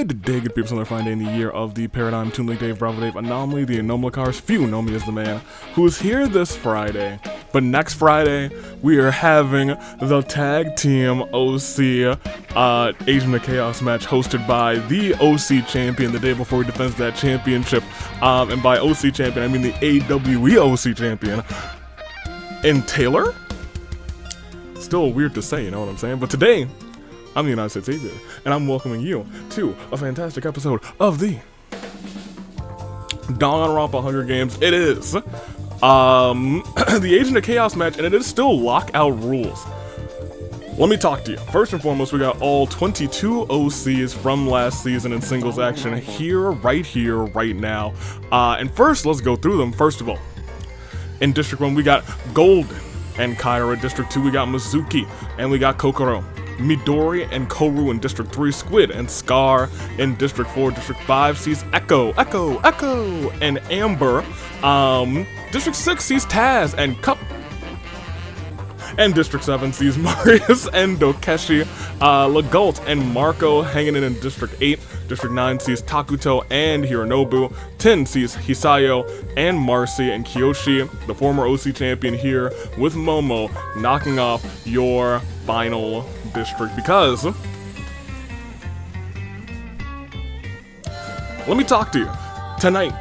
Good day, good people, on their fine day in the year of the Paradigm, Toon Link Dave, Bravo Dave, Anomaly, the Anomalicars, few know me as the man, who's here this Friday. But next Friday, we are having the Tag Team OC Agent of Chaos match hosted by the OC Champion the day before he defends that championship. And by OC Champion, I mean the AWE OC Champion. And Taylor? Still weird to say, you know what I'm saying? But today, I'm the United States Savior, and I'm welcoming you to a fantastic episode of the Danganronpa Hunger Games. It is the Agent of Chaos match, and it is still lockout rules. Let me talk to you. First and foremost, we got all 22 OCs from last season in singles action right here, right now. And first, let's go through them. First of all, in District 1, we got Golden and Kyra. District 2, we got Mizuki, and we got Kokoro. Midori and Koru in District 3, Squid and Scar in District 4, District 5 sees Echo, and Amber. District 6 sees Taz and Cup. And District 7 sees Marius and Dokeshi, Legault and Marco hanging in District 8. District 9 sees Takuto and Hironobu. 10 sees Hisayo and Marcy and Kiyoshi, the former OC champion here with Momo, knocking off your final district. Because, let me talk to you. Tonight,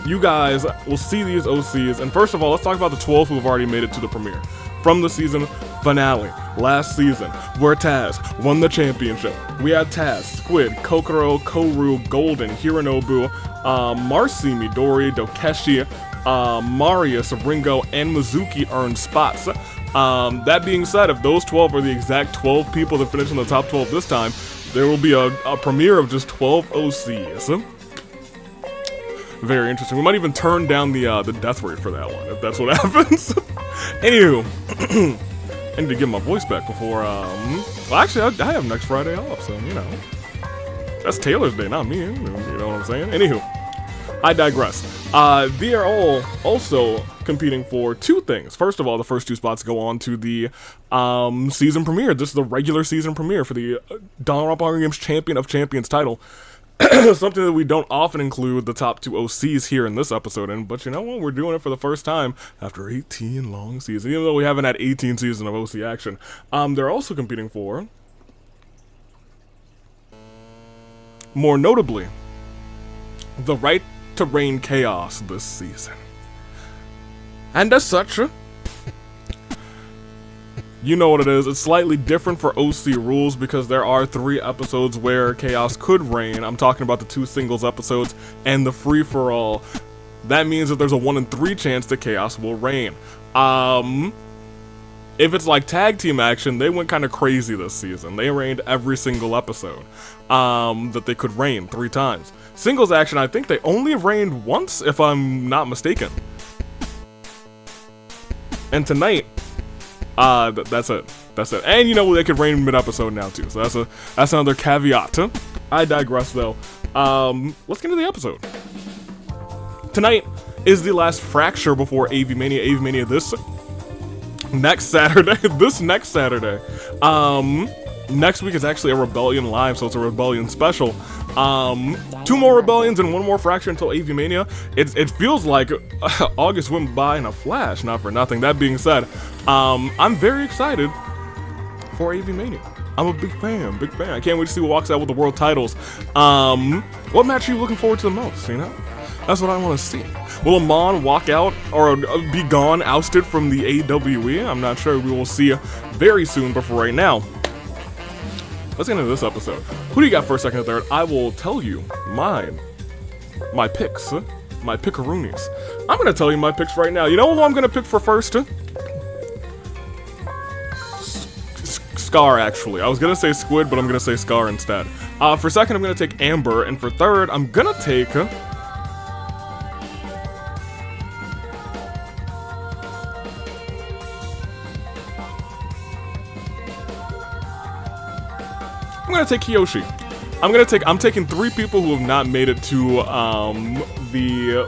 you guys will see these OCs, and first of all, let's talk about the 12 who have already made it to the premiere. From the season finale, last season, where Taz won the championship. We had Taz, Squid, Kokoro, Koru, Golden, Hironobu, Marcy, Midori, Dokeshi, Marius, Ringo, and Mizuki earned spots. That being said, if those 12 are the exact 12 people that finish in the top 12 this time, there will be a premiere of just 12 OCs. Very interesting. We might even turn down the death rate for that one, if that's what happens. Anywho, I need to get my voice back before, well, actually, I have next Friday off, so, you know. That's Taylor's day, not me, you know what I'm saying? Anywho, I digress. They are all also competing for two things. First of all, the first two spots go on to the season premiere. This is the regular season premiere for the Danganronpa Hunger Games Champion of Champions title. Something that we don't often include the top two OCs here in this episode in, but you know what? We're doing it for the first time after 18 long seasons, even though we haven't had 18 seasons of OC action. They're also competing for, more notably, the right to reign chaos this season. And as such, you know what it is. It's slightly different for OC rules because there are 3 episodes where chaos could reign. I'm talking about the 2 singles episodes and the free-for-all. That means that there's a 1 in 3 chance that chaos will reign. If it's like tag team action, they went kind of crazy this season. They reigned every single episode that they could reign 3 times. Singles action, I think they only reigned once, if I'm not mistaken. And tonight, that's it. And you know, they could reign mid-episode now too, so that's another caveat. I digress though. Let's get into the episode. Tonight is the last fracture before AV Mania this next Saturday. Next week is actually a Rebellion Live, so it's a Rebellion special. 2 more Rebellions and 1 more fracture until AV Mania. It feels like August went by in a flash, not for nothing. That being said, I'm very excited for AV Mania. I'm a big fan. I can't wait to see who walks out with the world titles. What match are you looking forward to the most, you know? That's what I want to see. Will Amon walk out or be gone, ousted from the AWE? I'm not sure. We will see very soon, but for right now, let's get into this episode. Who do you got first, second, and third? I will tell you my picks, my pickaroonies. I'm going to tell you my picks right now. You know who I'm going to pick for first? Scar, actually. I was going to say Squid, but I'm going to say Scar instead. For second, I'm going to take Amber, and for third, I'm going to take Kiyoshi. I'm taking 3 people who have not made it to the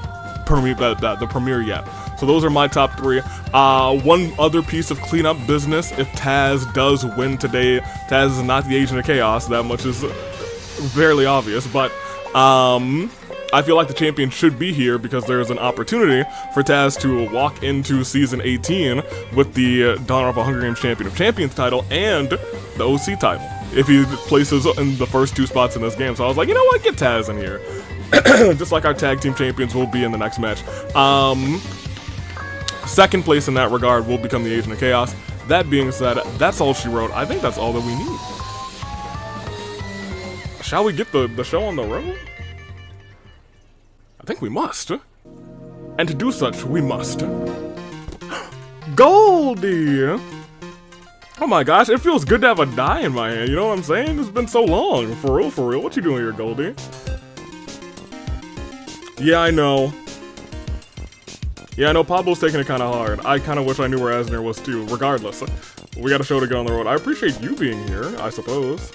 premiere yet. So those are my top 3. One other piece of cleanup business: if Taz does win today, Taz is not the Agent of Chaos. That much is fairly obvious, but I feel like the champion should be here because there's an opportunity for Taz to walk into Season 18 with the Danganronpa Hunger Games Champion of Champions title and the OC title, if he places in the first 2 spots in this game. So I was like, you know what, get Taz in here. Just like our tag team champions will be in the next match. Second place in that regard will become the Agent of Chaos. That being said, that's all she wrote. I think that's all that we need. Shall we get the show on the road? I think we must. And to do such, we must. Goldie! Oh my gosh, it feels good to have a die in my hand, you know what I'm saying? It's been so long. For real, what you doing here, Goldie? Yeah, I know. Yeah, I know Pablo's taking it kind of hard. I kind of wish I knew where Asner was too. Regardless, we got a show to go on the road. I appreciate you being here, I suppose.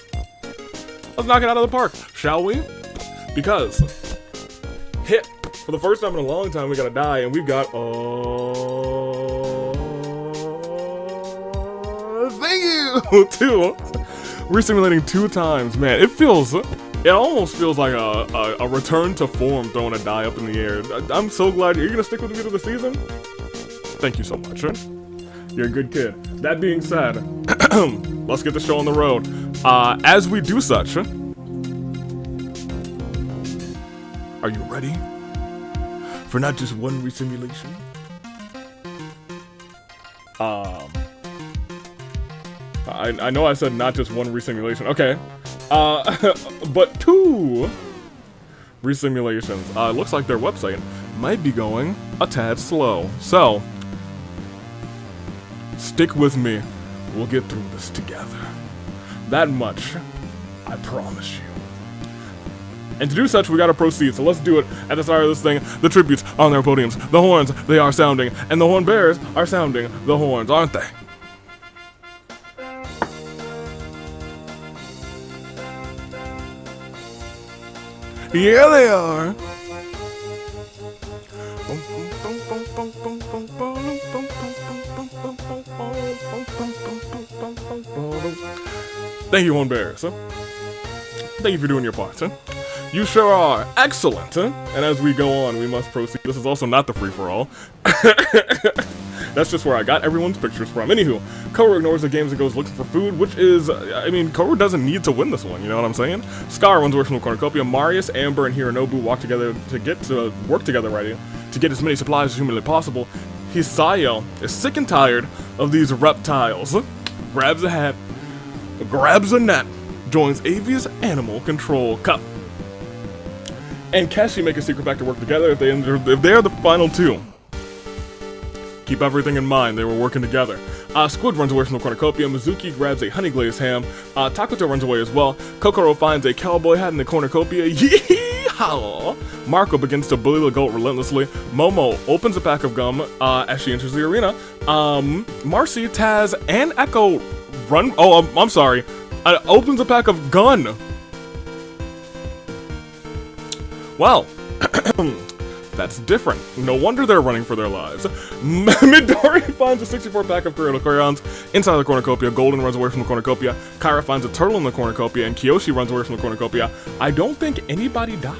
Let's knock it out of the park, shall we? Because, hit. For the first time in a long time, we got a die, and we've got, thank you! 2. Resimulating 2 times, man, it almost feels like a return to form throwing a die up in the air. I'm so glad you're gonna stick with me to the season. Thank you so much. You're a good kid. That being said, let's get the show on the road. As we do such, are you ready for not just one resimulation? I know I said not just one resimulation. Okay. But 2 resimulations. Looks like their website might be going a tad slow. So, stick with me. We'll get through this together. That much, I promise you. And to do such, we gotta proceed, so let's do it at the start of this thing. The tributes on their podiums. The horns, they are sounding. And the horn bearers are sounding the horns, aren't they? Yeah, they are. Thank you, Horn Bears. Thank you for doing your part. You sure are excellent. And as we go on, we must proceed. This is also not the free-for-all. That's just where I got everyone's pictures from. Anywho, Koru ignores the games and goes looking for food, which is, I mean, Koru doesn't need to win this one, you know what I'm saying? Scar runs away from the cornucopia. Marius, Amber, and Hironobu walk together to work together, right, to get as many supplies as humanly possible. Hisayo is sick and tired of these reptiles. Grabs a hat, grabs a net, joins Avia's Animal Control Cup. And Keshi make a secret pact to work together if they are the final 2. Keep everything in mind, they were working together. Squid runs away from the cornucopia. Mizuki grabs a honey glazed ham. Takuto runs away as well. Kokoro finds a cowboy hat in the cornucopia. Yee-haw! Marco begins to bully the goat relentlessly. Momo opens a pack of gum as she enters the arena. Marcy, Taz, and Echo run. Oh, I'm sorry. Opens a pack of gun. Well. That's different. No wonder they're running for their lives. Midori finds a 64 pack of Kyoto crayons inside the cornucopia. Golden runs away from the cornucopia. Kyra finds a turtle in the cornucopia, and Kiyoshi runs away from the cornucopia. I don't think anybody died.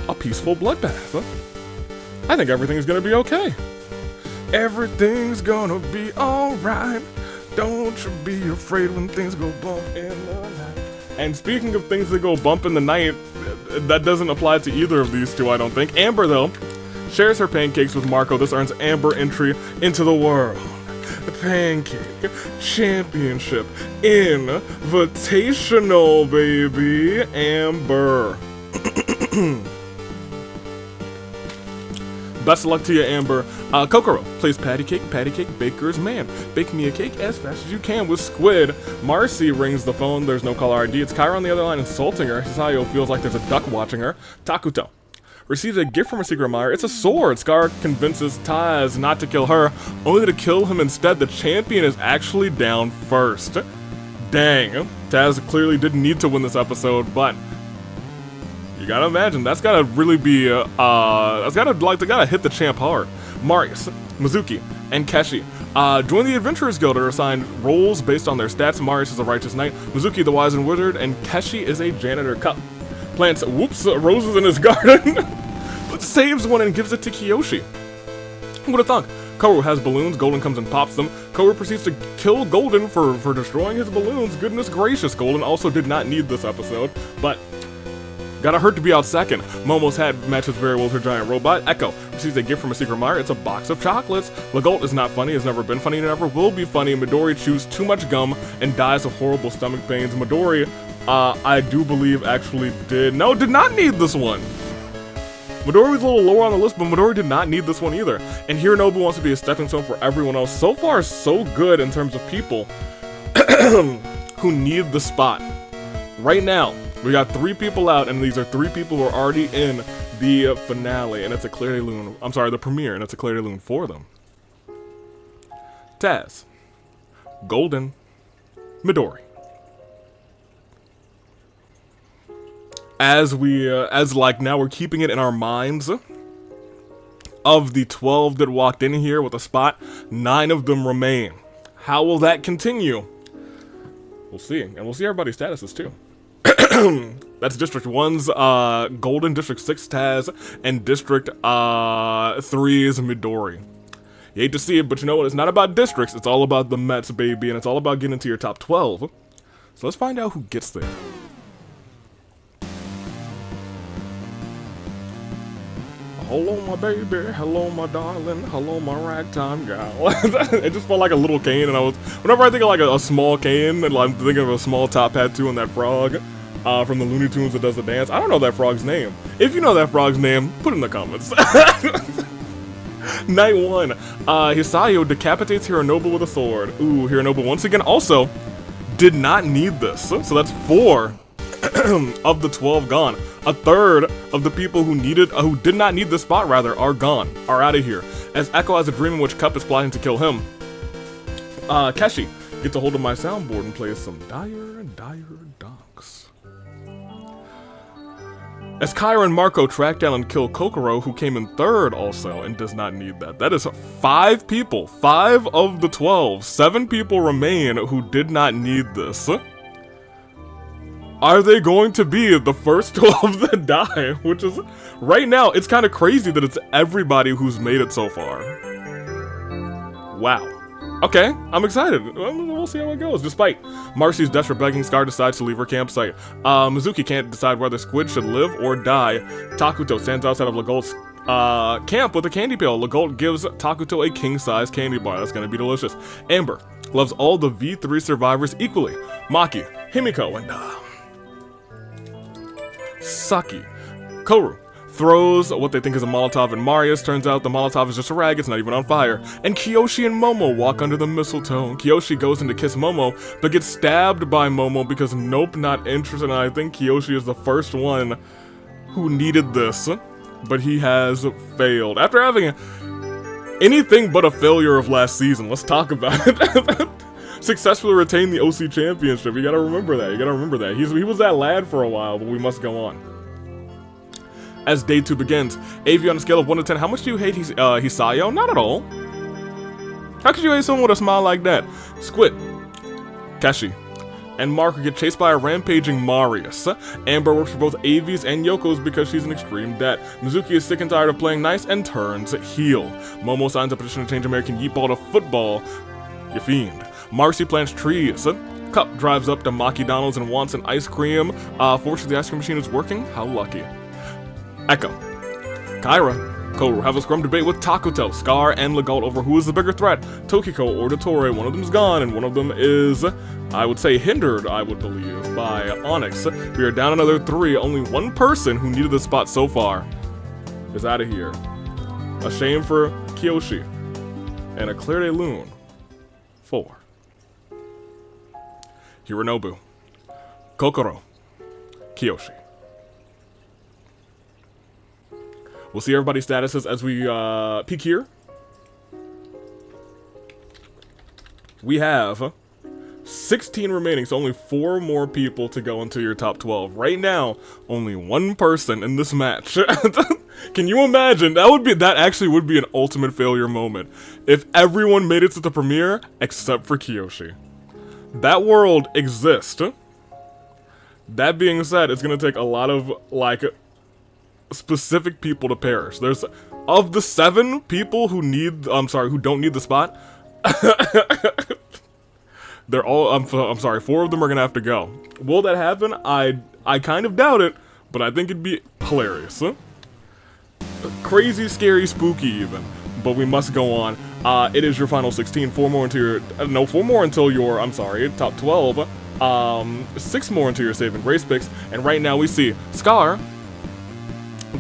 A peaceful bloodbath. I think everything's gonna be okay. Everything's gonna be alright. Don't you be afraid when things go bump in the night. And speaking of things that go bump in the night, that doesn't apply to either of these 2, I don't think. Amber, though, shares her pancakes with Marco. This earns Amber entry into the world. The Pancake Championship Invitational, baby. Amber. Best of luck to you, Amber. Kokoro plays patty cake, baker's man. Bake me a cake as fast as you can with Squid. Marcy rings the phone. There's no caller ID. It's Kyra on the other line insulting her. Hisayo feels like there's a duck watching her. Takuto receives a gift from a secret admirer. It's a sword. Scar convinces Taz not to kill her, only to kill him instead. The champion is actually down first. Dang. Taz clearly didn't need to win this episode, but you gotta imagine, that's gotta really be, that's gotta hit the champ hard. Marius, Mizuki, and Keshi Join the Adventurers Guild are assigned roles based on their stats. Marius is a righteous knight, Mizuki the wise and wizard, and Keshi is a janitor. Cup plants roses in his garden, but saves one and gives it to Kiyoshi. Who would have thunk? Koru has balloons, Golden comes and pops them. Koru proceeds to kill Golden for destroying his balloons. Goodness gracious, Golden also did not need this episode, but gotta hurt to be out second. Momo's hat matches very well with her giant robot. Echo receives a gift from a secret admirer. It's a box of chocolates. Legault is not funny, has never been funny, and never will be funny. Midori chews too much gum and dies of horrible stomach pains. Midori, I do believe actually did not need this one. Midori was a little lower on the list, but Midori did not need this one either. And Hironobu wants to be a stepping stone for everyone else. So far, so good in terms of people who need the spot. Right now, we got 3 people out, and these are 3 people who are already in the finale, and it's a Claire de Lune. I'm sorry, the premiere, and it's a Claire de Lune for them. Taz, Golden, Midori. As now we're keeping it in our minds, of the 12 that walked in here with a spot, 9 of them remain. How will that continue? We'll see, and we'll see everybody's statuses too. That's District 1's Golden, District 6 Taz, and District 3's Midori. You hate to see it, but you know what? It's not about districts, it's all about the Mets, baby, and it's all about getting into your top 12. So let's find out who gets there. Hello, my baby. Hello, my darling. Hello, my ragtime gal. It just felt like a little cane, and whenever I think of like a small cane, and I'm thinking of a small top hat too, and that frog from the Looney Tunes that does the dance. I don't know that frog's name. If you know that frog's name, put it in the comments. Night 1. Hisayo decapitates Hironobu with a sword. Ooh, Hironobu once again also did not need this. So that's 4 of the 12 gone. A third of the people who did not need this spot are gone, are out of here. As Echo has a dream in which Cup is plotting to kill him. Keshi gets a hold of my soundboard and plays some Dire Dunks. As Kyra and Marco track down and kill Kokoro, who came in 3rd also and does not need that. That is 5 people. 5 of the 12. 7 people remain who did not need this. Are they going to be the first 12 that die? Which is, right now, it's kind of crazy that it's everybody who's made it so far. Wow. Okay, I'm excited. We'll see how it goes. Despite Marcy's desperate begging, Scar decides to leave her campsite. Mizuki can't decide whether Squid should live or die. Takuto stands outside of Legault's camp with a candy pail. Legault gives Takuto a king-size candy bar. That's gonna be delicious. Amber loves all the V3 survivors equally. Maki, Himiko, and Saki. Koru throws what they think is a Molotov at Marius. Turns out the Molotov is just a rag, it's not even on fire. And Kiyoshi and Momo walk under the mistletoe. Kiyoshi goes in to kiss Momo, but gets stabbed by Momo because nope, not interested. And I think Kiyoshi is the first one who needed this, but he has failed. After having anything but a failure of last season, let's talk about it. Successfully retained the OC championship. You gotta remember that. He was that lad for a while, but we must go on. As day 2 begins, AV on a scale of 1 to 10, how much do you hate Hisayo? Not at all. How could you hate someone with a smile like that? Squid, Keshi, and Marco get chased by a rampaging Marius. Amber works for both AV's and Yoko's because she's in extreme debt. Mizuki is sick and tired of playing nice and turns heel. Momo signs a petition to change American Yeetball to football. You fiend. Marcy plants trees. Cup drives up to Maki Donald's and wants an ice cream. Fortunately, the ice cream machine is working. How lucky. Echo, Kyra, Koru have a scrum debate with Takuto, Scar, and Legault over who is the bigger threat, Tokiko or Dottore. One of them's gone, and one of them is, I would say, hindered, I would believe, by Onyx. We are down another 3. Only one person who needed the spot so far is out of here. A shame for Kiyoshi. And a Claire de Lune. 4. Hironobu, Kokoro, Kiyoshi. We'll see everybody's statuses as we peek here. We have 16 remaining, so only 4 more people to go into your top 12. Right now, only 1 person in this match. Can you imagine? That actually would be an ultimate failure moment. If everyone made it to the premiere, except for Kiyoshi. That world exists. That being said, it's gonna take a lot of, like, specific people to perish. There's, of the 7 people who who don't need the spot, they're all, I'm sorry, 4 of them are gonna have to go. Will that happen? I kind of doubt it, but I think it'd be hilarious. Crazy, scary, spooky even, but we must go on. It is your final 16, 4 more into your, 4 more until your, top 12, 6 more into your save and grace picks, and right now we see Scar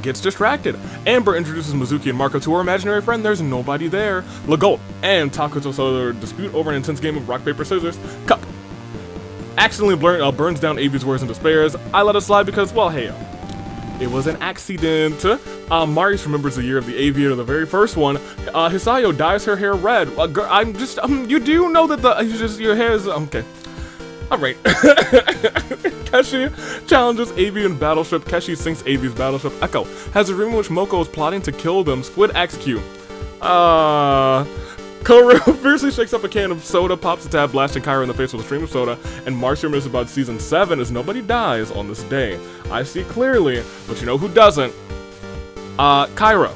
gets distracted. Amber introduces Mizuki and Marco to her imaginary friend. There's nobody there. Legault and Takuto settle their dispute over an intense game of rock, paper, scissors. Cup accidentally burns down Avi's wares and despairs. I let it slide because, well, hey, it was an accident. Marius remembers the year of the aviator, the very first one. Hisayo dyes her hair red. You do know that your hair is, okay. Alright. Keshi challenges Avi in battleship. Keshi sinks Avi's battleship. Echo has a room in which Moko is plotting to kill them. Squid acts cute. Koru fiercely shakes up a can of soda, pops a tab, blasting Kyra in the face with a stream of soda, and Marcia reminisces about season 7 as nobody dies on this day. I see clearly, but you know who doesn't? Kyra.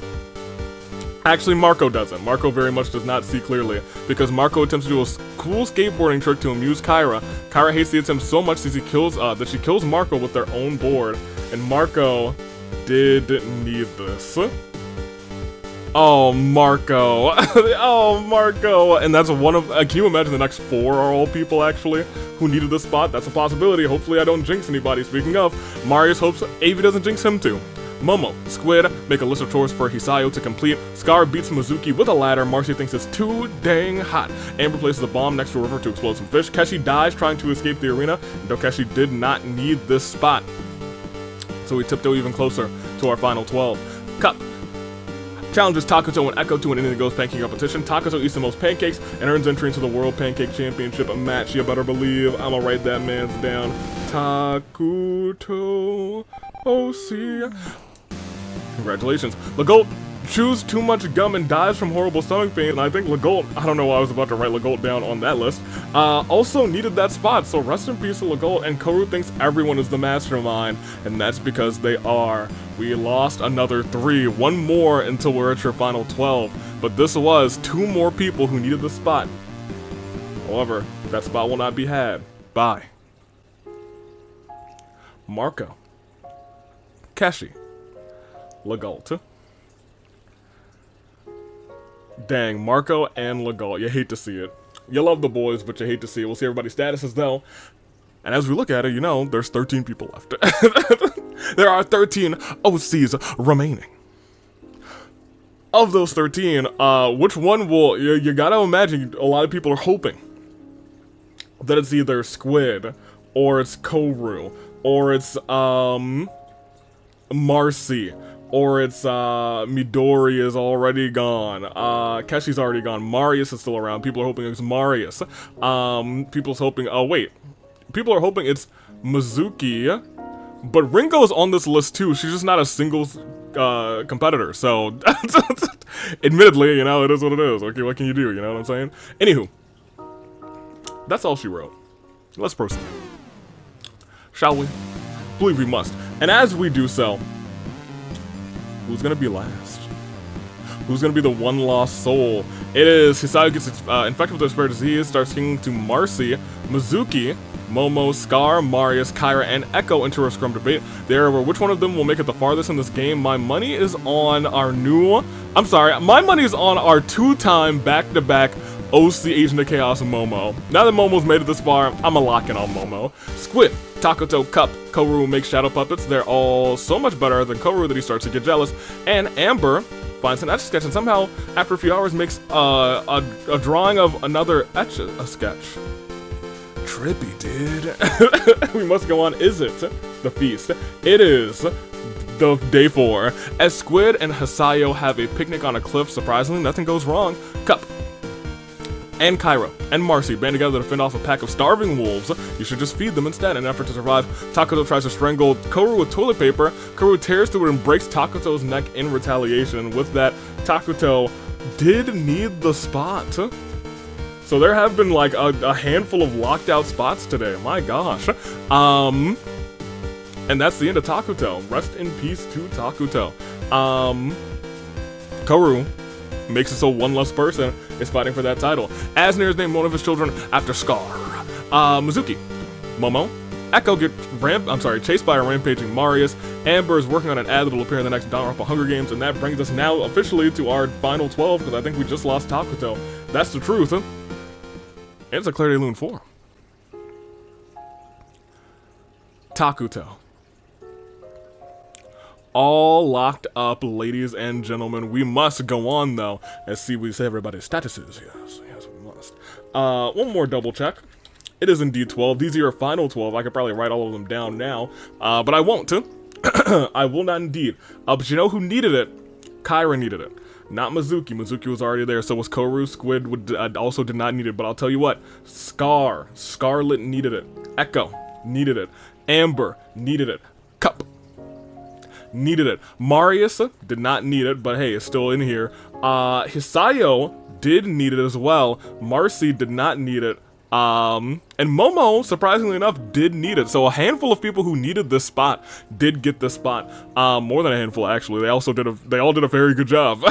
Actually, Marco doesn't. Marco very much does not see clearly, because Marco attempts to do a cool skateboarding trick to amuse Kyra. Kyra hates the attempt so much that she kills Marco with their own board, and Marco did need this. Oh, Marco. Oh, Marco. And that's one of, can you imagine the next 4 are all people, actually, who needed this spot? That's a possibility. Hopefully I don't jinx anybody. Speaking of, Marius hopes Avi doesn't jinx him too. Momo, Squid, make a list of chores for Hisayo to complete. Scar beats Mizuki with a ladder. Marcy thinks it's too dang hot. Amber places a bomb next to a river to explode some fish. Keshi dies trying to escape the arena, though Keshi did not need this spot. So we tiptoe even closer to our final 12. Cup challenges Takuto and Echo to an Anything Goes pancake competition. Takuto eats the most pancakes and earns entry into the World Pancake Championship match. You better believe I'ma write that man's down. Takuto OC. Congratulations. Legault chews too much gum and dies from horrible stomach pain, and I think Legault, I don't know why I was about to write Legault down on that list, also needed that spot, so rest in peace to Legault, and Koru thinks everyone is the mastermind, and that's because they are. We lost another 3, 1 more until we're at your final 12, but this was 2 more people who needed the spot. However, that spot will not be had. Bye. Marco. Keshi. Legault. Dang, Marco and Legault. You hate to see it. You love the boys, but you hate to see it. We'll see everybody's statuses, though. And as we look at it, you know, there's 13 people left. There are 13 OCs remaining. Of those 13, which one will... You gotta imagine a lot of people are hoping that it's either Squid, or it's Koru, or it's, Marcy, or it's, Midori is already gone, Keshi's already gone, Marius is still around, people are hoping it's Marius, people's hoping, oh wait, people are hoping it's Mizuki, but Ringo's on this list too, she's just not a singles, competitor, so, admittedly, you know, it is what it is, okay, what can you do, you know what I'm saying? Anywho, that's all she wrote. Let's proceed. Shall we? Believe we must. And as we do so, who's gonna be last? Who's gonna be the one lost soul? It is Hisayo gets infected with a rare disease, starts clinging to Marcy, Mizuki, Momo, Scar, Marius, Kyra, and Echo enter a scrum debate. There over which one of them will make it the farthest in this game. My money is on our my money is on our 2-time back-to-back OC Agent of Chaos Momo. Now that Momo's made it this far, I'ma lock in on Momo. Squid, Takuto, Cup, Koru make shadow puppets. They're all so much better than Koru that he starts to get jealous. And Amber finds an etch-a-sketch and somehow, after a few hours, makes a drawing of another etch-a-sketch. Trippy, dude. We must go on. Is it the feast? It is the day 4. As Squid and Hisayo have a picnic on a cliff, surprisingly, nothing goes wrong. Cup and Kyra and Marcy band together to fend off a pack of starving wolves. You should just feed them instead in an effort to survive. Takuto tries to strangle Koru with toilet paper. Koru tears through it and breaks Takuto's neck in retaliation. And with that, Takuto did need the spot. So there have been like a handful of locked out spots today. My gosh. And that's the end of Takuto. Rest in peace to Takuto. Koru makes it so one less person is fighting for that title. Asner is named one of his children after Scar. Mizuki, Momo, Echo get chased by a rampaging Marius. Amber is working on an ad that will appear in the next Danganronpa Hunger Games, and that brings us now officially to our final 12, because I think we just lost Takuto. That's the truth. And it's a Claire de Lune 4. Takuto. All locked up, ladies and gentlemen. We must go on, though, and see what everybody's statuses. Yes, we must. One more double check. It is indeed 12. These are your final 12. I could probably write all of them down now, but I won't. I will not indeed. But you know who needed it? Kyra needed it. Not Mizuki. Mizuki was already there, so was Koru. Squid also did not need it, but I'll tell you what. Scarlet needed it. Echo needed it. Amber needed it. Cup needed it. Marius did not need it, but hey, it's still in here. Hisayo did need it as well. Marcy did not need it. And Momo, surprisingly enough, did need it. So a handful of people who needed this spot did get this spot. More than a handful, actually. They all did a very good job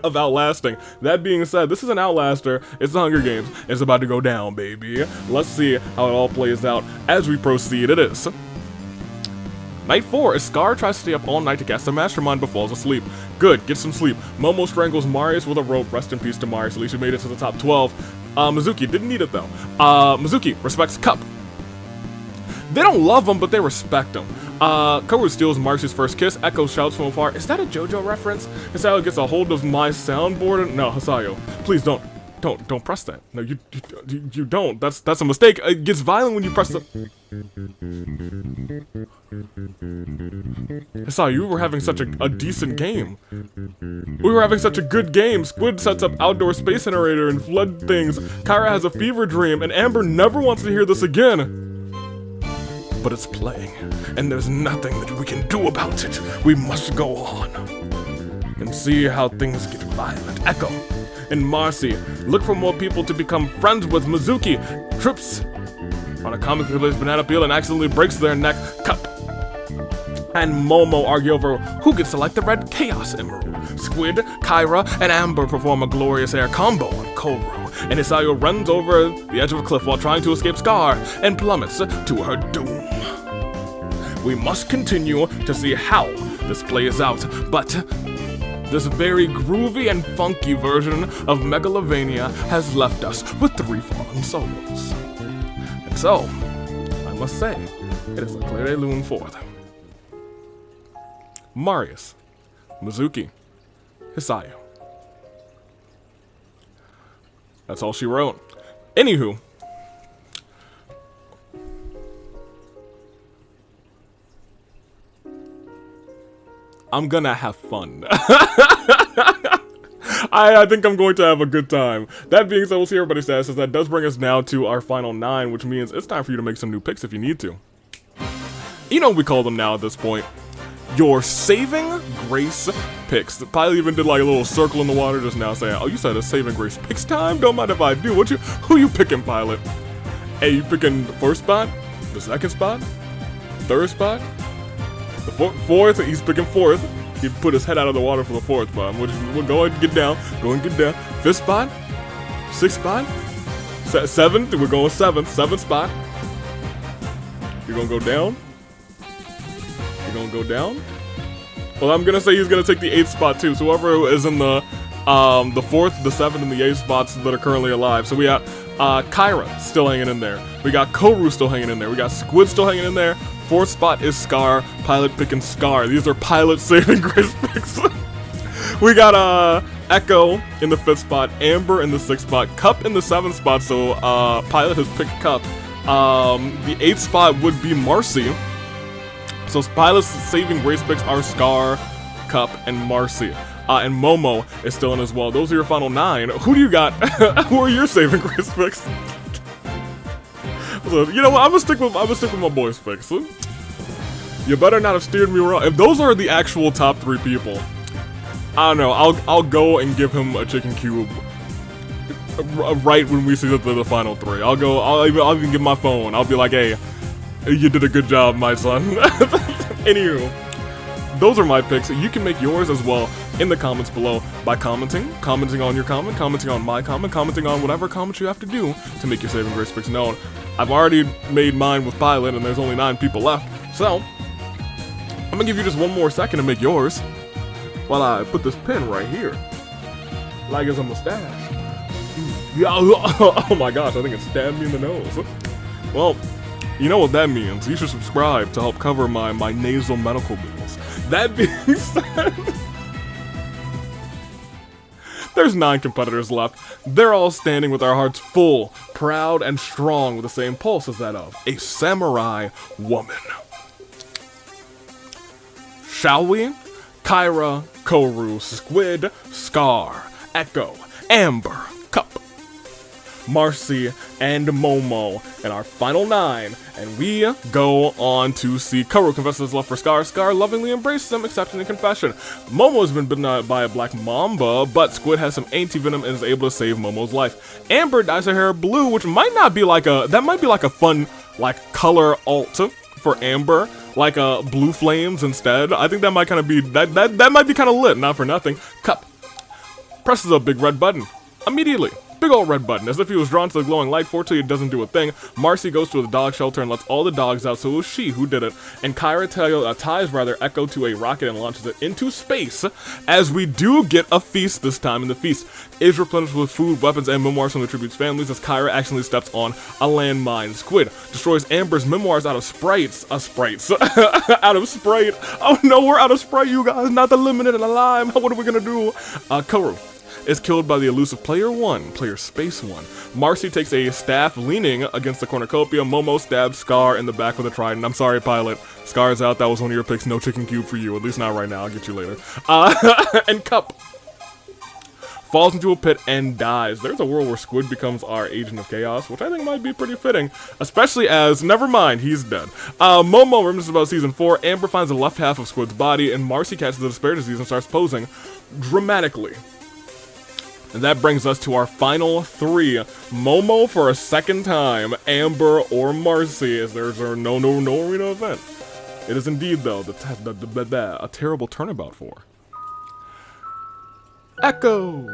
of outlasting. That being said, this is an outlaster. It's the Hunger Games. It's about to go down, baby. Let's see how it all plays out as we proceed. It is Night 4, as Scar tries to stay up all night to cast a mastermind but falls asleep. Good, get some sleep. Momo strangles Marius with a rope. Rest in peace to Marius, at least we made it to the top 12. Mizuki didn't need it though. Mizuki respects Cup. They don't love him, but they respect him. Koru steals Marcy's first kiss. Echo shouts from afar, "Is that a JoJo reference?" Hisayo gets a hold of my soundboard. No, Hisayo, please don't press that. No, you don't. That's a mistake. It gets violent when you press the. Hisayo, you were having such a decent game. We were having such a good game. Squid sets up outdoor space generator and flood things. Kyra has a fever dream, and Amber never wants to hear this again. But it's playing, and there's nothing that we can do about it. We must go on and see how things get violent. Echo and Marcy look for more people to become friends with. Mizuki trips on a comically placed banana peel and accidentally breaks their neck. Cup and Momo argue over who gets to like the red Chaos Emerald. Squid, Kyra, and Amber perform a glorious air combo on Koru, and Hisayo runs over the edge of a cliff while trying to escape Scar and plummets to her doom. We must continue to see how this plays out, but this very groovy and funky version of Megalovania has left us with 3 fallen souls. And so, I must say, it is a Claire de Lune 4th. Marius, Mizuki, Hisayo. That's all she wrote. Anywho, I'm gonna have fun. I think I'm going to have a good time. That being said, we'll see everybody's statuses. That does bring us now to our final 9, which means it's time for you to make some new picks if you need to. You know what we call them now at this point. Your saving grace picks. The pilot even did like a little circle in the water just now saying, "Oh, you said it's saving grace picks time? Don't mind if I do." Who you picking, pilot? Hey, you picking the first spot? The second spot? Third spot? The fourth? He's picking fourth. He put his head out of the water for the fourth spot. We'll go ahead and get down. Go and get down. Fifth spot? Sixth spot? Seventh? We're going seventh. Seventh spot. You're gonna go down? You're gonna go down? Well, I'm gonna say he's gonna take the 8th spot too. So whoever is in the 4th, the 7th, and the 8th spots that are currently alive. So we got Kyra still hanging in there. We got Koru still hanging in there. We got Squid still hanging in there. 4th spot is Scar. Pilot picking Scar. These are pilot saving grace picks. We got Echo in the 5th spot. Amber in the 6th spot. Cup in the 7th spot. So Pilot has picked Cup. The 8th spot would be Marcy. So Pilot's saving grace picks are Scar, Cup, and Marcy. and Momo is still in as well. Those are your final 9. Who do you got? Who are your saving grace picks? So, you know what? I'm gonna stick with my boys' picks. You better not have steered me wrong. If those are the actual top 3 people, I don't know. I'll go and give him a chicken cube right when we see the final 3. I'll even give my phone. I'll be like, hey, you did a good job, my son. Anywho, those are my picks. You can make yours as well in the comments below by commenting on your comment, commenting on my comment, commenting on whatever comments you have to do to make your saving grace picks known. I've already made mine with Pilot, and there's only 9 people left, so I'm gonna give you just one more second to make yours while I put this pen right here, like it's a mustache. Yeah, oh my gosh, I think it stabbed me in the nose. Well, you know what that means. You should subscribe to help cover my nasal medical bills. That being said, there's 9 competitors left. They're all standing with our hearts full, proud, and strong with the same pulse as that of a samurai woman. Shall we? Kyra, Koru, Squid, Scar, Echo, Amber, Cup, Marcy, and Momo in our final 9, and we go on to see Koru confesses his love for Scar. Scar lovingly embraces him, accepting the confession. Momo has been bitten by a black mamba, but Squid has some anti-venom and is able to save Momo's life. Amber dyes her hair blue, which might not be like that might be like a fun, like, color alt for Amber, like blue flames instead. I think that might kind of be, that might be kind of lit, not for nothing. Cup presses a big red button immediately. Big old red button, as if he was drawn to the glowing light. Fortunately, it doesn't do a thing. Marcy goes to the dog shelter and lets all the dogs out, so it was she who did it. And Kyra ties Echo to a rocket and launches it into space, as we do get a feast this time, and the feast is replenished with food, weapons, and memoirs from the tribute's families, as Kyra accidentally steps on a landmine. Squid destroys Amber's memoirs out of sprites. Out of Sprite. Oh no, we're out of Sprite, you guys. Not the limited and the lime. What are we gonna do? Koru is killed by the elusive Player Space 1. Marcy takes a staff leaning against the cornucopia. Momo stabs Scar in the back with a trident. I'm sorry, Pilot. Scar's out. That was one of your picks. No chicken cube for you. At least not right now. I'll get you later. And Cup falls into a pit and dies. There's a world where Squid becomes our Agent of Chaos, which I think might be pretty fitting, especially as, never mind, he's dead. Momo reminisces about Season 4. Amber finds the left half of Squid's body, and Marcy catches the despair disease and starts posing dramatically. And that brings us to our final 3. Momo for a second time, Amber or Marcy, as there's no arena event. It is indeed, though, a terrible turnabout for Echo,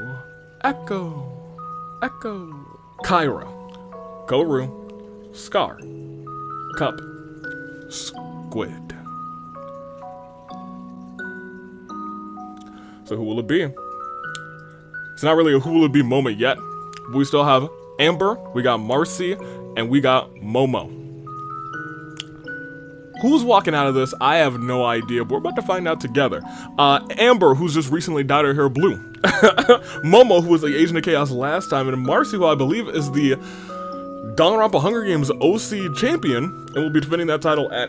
Kyra, Koru, Scar, Cup, Squid. So who will it be? It's not really a who will it be moment yet, but we still have Amber, we got Marcy, and we got Momo. Who's walking out of this? I have no idea, but we're about to find out together. Amber, who's just recently dyed her hair blue. Momo, who was the Agent of Chaos last time, and Marcy, who I believe is the Danganronpa Hunger Games OC champion, and will be defending that title at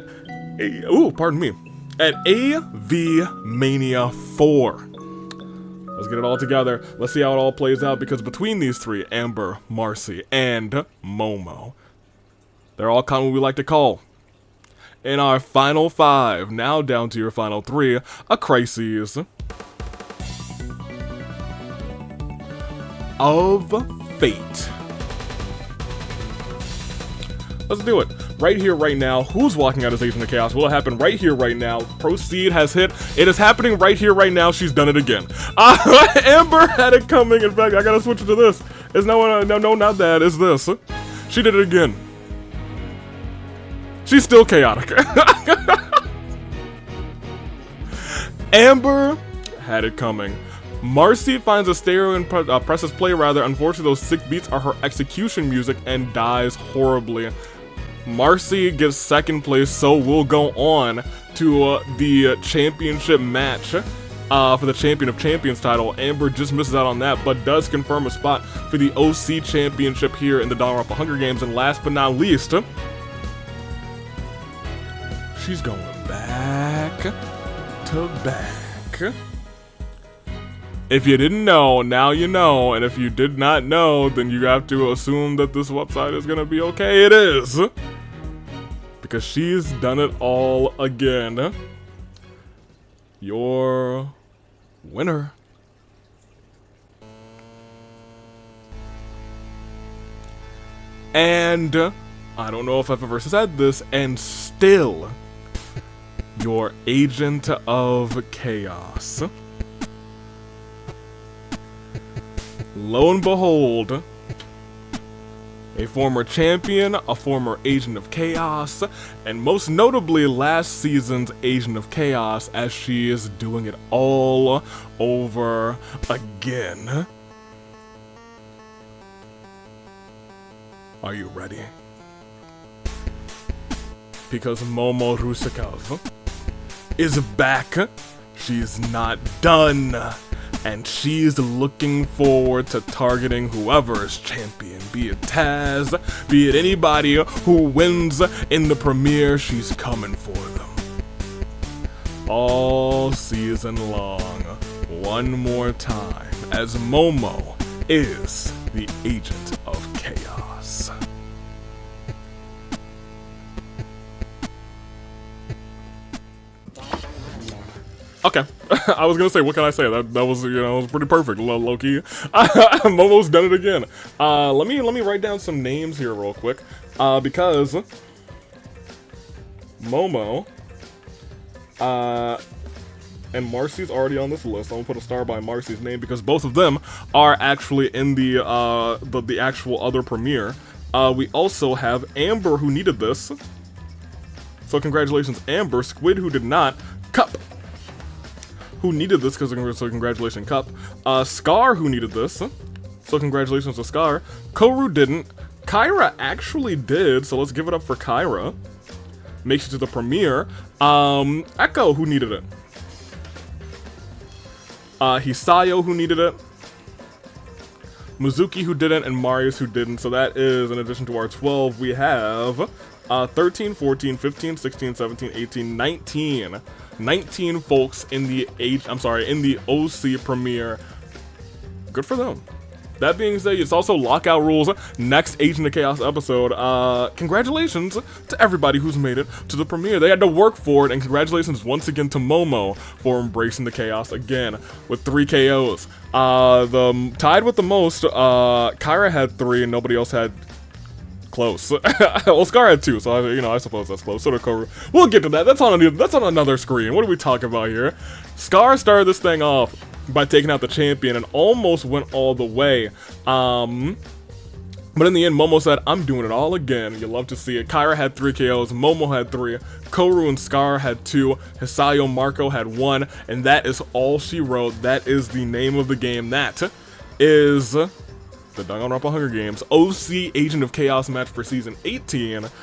at AV Mania 4. Let's get it all together. Let's see how it all plays out, because between these 3, Amber, Marcy, and Momo, they're all kind of what we like to call, in our final 5, now down to your final 3, a crisis of fate. Let's do it. Right here, right now. Who's walking out as Agent of Chaos? Will it happen right here, right now? Proceed has hit. It is happening right here, right now. She's done it again. Amber had it coming. In fact, I gotta switch to this. It's no, not that. It's this. She did it again. She's still chaotic. Amber had it coming. Marcy finds a stereo and presses play rather. Unfortunately, those sick beats are her execution music and dies horribly. Marcy gets second place, so we'll go on to the championship match for the Champion of Champions title. Amber just misses out on that, but does confirm a spot for the OC championship here in the Danganronpa Hunger Games. And last but not least, she's going back to back If you didn't know, now you know, and if you did not know, then you have to assume that this website is gonna be okay. It is! Because she's done it all again. Your winner. And I don't know if I've ever said this, and still, your Agent of Chaos. Lo and behold, a former champion, a former Agent of Chaos, and most notably last season's Agent of Chaos, as she is doing it all over again. Are you ready? Because Momo Rusakov is back. She's not done. And she's looking forward to targeting whoever is champion, be it Taz, be it anybody who wins in the premiere, she's coming for them. All season long, one more time, as Momo is the Agent of Chaos. Okay, I was gonna say, what can I say? That was, you know, was pretty perfect, low-key. Momo's done it again. Let me write down some names here real quick, because Momo, and Marcy's already on this list. I'm gonna put a star by Marcy's name because both of them are actually in the actual other premiere. We also have Amber, who needed this. So congratulations, Amber. Squid, who did not. Cup, who needed this, so congratulations, Cup. Scar, who needed this, so congratulations to Scar. Koru didn't. Kyra actually did, so let's give it up for Kyra. Makes it to the premiere. Echo, who needed it. Hisayo, who needed it. Mizuki, who didn't, and Marius, who didn't. So that is, in addition to our 12, we have 13, 14, 15, 16, 17, 18, 19. 19 folks in the in the OC premiere. Good for them. That being said, it's also lockout rules. Next Agent of Chaos episode. Congratulations to everybody who's made it to the premiere. They had to work for it, and congratulations once again to Momo for embracing the chaos again with 3 KOs. The tied with the most, Kyra had 3 and nobody else had close. Well, Scar had 2, so I suppose that's close. So did Koru. We'll get to that. That's on another screen. What are we talking about here? Scar started this thing off by taking out the champion and almost went all the way. But in the end, Momo said, "I'm doing it all again." You love to see it. Kyra had 3 KOs. Momo had 3. Koru and Scar had 2. Hisayo Marco had 1, and that is all she wrote. That is the name of the game. That is the Danganronpa Hunger Games OC Agent of Chaos match for Season 18. Let's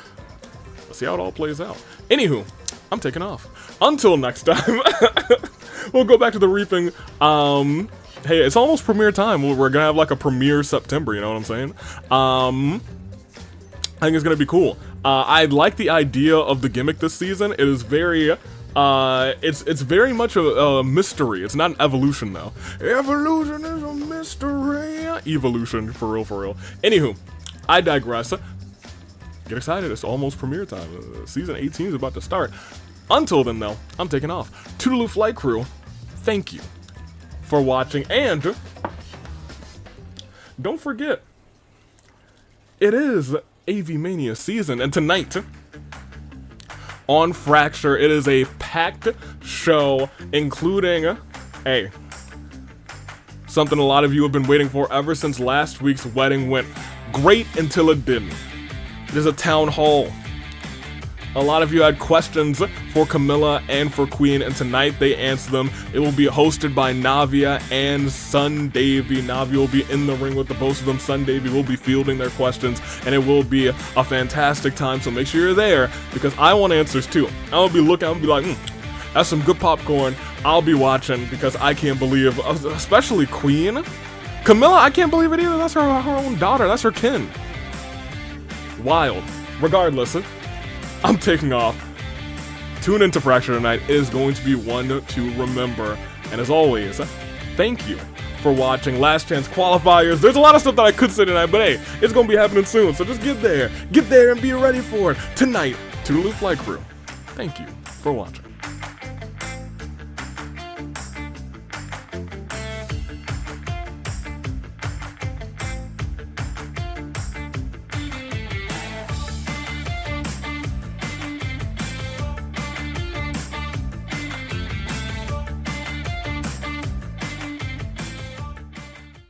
see how it all plays out. Anywho, I'm taking off. Until next time, we'll go back to the reaping. Hey, it's almost premiere time. We're gonna have like a premiere September, you know what I'm saying? I think it's gonna be cool. I like the idea of the gimmick this season. It is very it's very much a mystery. It's not an evolution though. Evolution is a mystery. Evolution, for real, for real. Anywho, I digress. Get excited, it's almost premiere time. Season 18 is about to start. Until then though, I'm taking off. Toodaloo Flight Crew, thank you for watching, and don't forget, it is AV Mania season, and tonight on Fracture, it is a packed show, including, hey, something a lot of you have been waiting for ever since last week's wedding went great until it didn't. There's a town hall. A lot of you had questions for Camilla and for Queen, and tonight they answer them. It will be hosted by Navia and Sun Davy. Navia will be in the ring with the both of them. Sun Davy will be fielding their questions, and it will be a fantastic time, so make sure you're there, because I want answers too. I'll be looking, I'll be like, that's some good popcorn. I'll be watching, because I can't believe, especially Queen. Camilla, I can't believe it either. That's her own daughter. That's her kin. Wild. Regardless, I'm taking off. Tune into Fracture tonight. It is going to be one to remember. And as always, thank you for watching. Last chance qualifiers. There's a lot of stuff that I could say tonight, but hey, it's gonna be happening soon. So just get there and be ready for it tonight. Toodaloo Flight Crew. Thank you for watching.